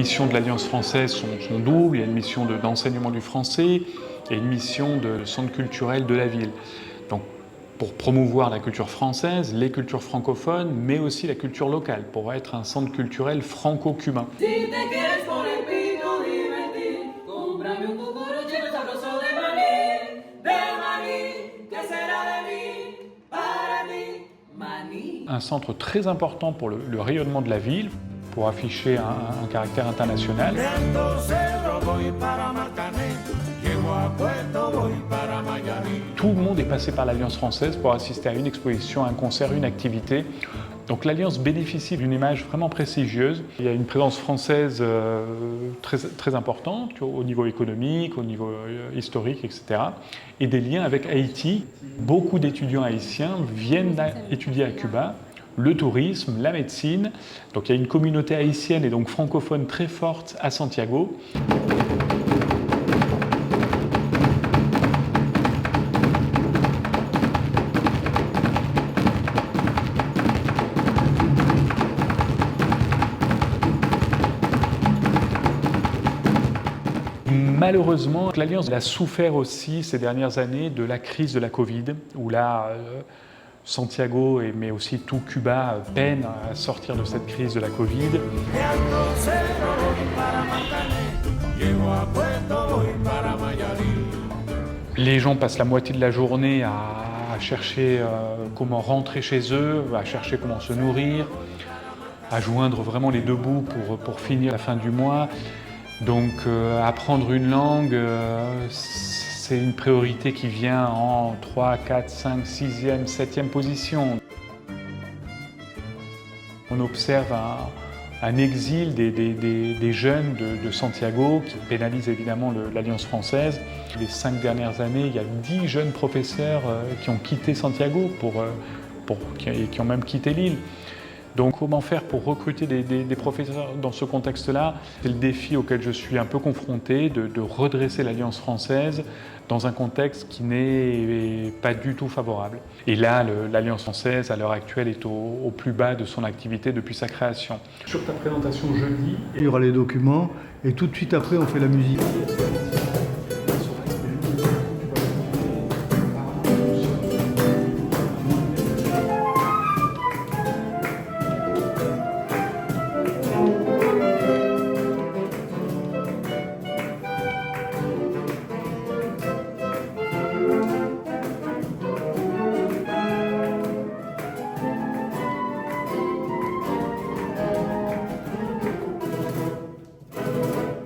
missions de l'Alliance française sont doubles. Il y a une mission d'enseignement du français et une mission de centre culturel de la ville. Donc, pour promouvoir la culture française, les cultures francophones, mais aussi la culture locale, pour être un centre culturel franco-cubain. Un centre très important pour le rayonnement de la ville, pour afficher un caractère international. Tout le monde est passé par l'Alliance française pour assister à une exposition, un concert, une activité. Donc l'Alliance bénéficie d'une image vraiment prestigieuse. Il y a une présence française très importante au niveau économique, au niveau historique, etc. Et des liens avec Haïti. Beaucoup d'étudiants haïtiens viennent étudier à Cuba le tourisme, la médecine. Donc il y a une communauté haïtienne et donc francophone très forte à Santiago. Malheureusement, l'Alliance a souffert aussi ces dernières années de la crise de la Covid, où là, Santiago, mais aussi tout Cuba, peine à sortir de cette crise de la Covid. Les gens passent la moitié de la journée à chercher comment rentrer chez eux, à chercher comment se nourrir, à joindre vraiment les deux bouts pour finir la fin du mois. Donc apprendre une langue, c'est une priorité qui vient en 3, 4, 5, 6e, 7e position. On observe un exil des jeunes de Santiago qui pénalise évidemment l'Alliance française. Les 5 dernières années, il y a 10 jeunes professeurs qui ont quitté Santiago qui ont même quitté l'île. Donc comment faire pour recruter des professeurs dans ce contexte-là? C'est le défi auquel je suis un peu confronté, de redresser l'Alliance française dans un contexte qui n'est pas du tout favorable. Et là, l'Alliance française, à l'heure actuelle, est au plus bas de son activité depuis sa création. Sur ta présentation jeudi... Il y aura les documents et tout de suite après, on fait la musique.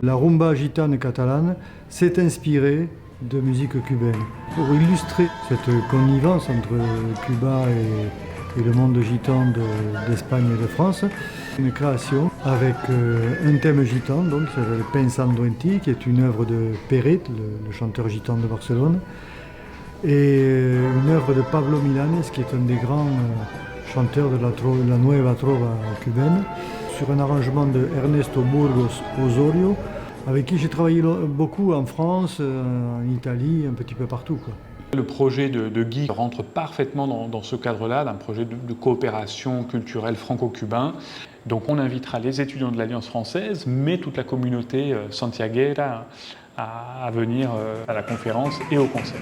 La rumba gitane catalane s'est inspirée de musique cubaine. Pour illustrer cette connivence entre Cuba et le monde gitan d'Espagne et de France, une création avec un thème gitan, donc, qui s'appelle Pensando en ti, qui est une œuvre de Peret, le chanteur gitan de Barcelone, et une œuvre de Pablo Milanes, qui est un des grands chanteurs de la Nueva Trova cubaine, sur un arrangement de Ernesto Burgos Osorio, avec qui j'ai travaillé beaucoup en France, en Italie, un petit peu partout, quoi. Le projet de Guy rentre parfaitement dans ce cadre-là, d'un projet de coopération culturelle franco-cubain. Donc on invitera les étudiants de l'Alliance française, mais toute la communauté santiaguera à venir à la conférence et au concert.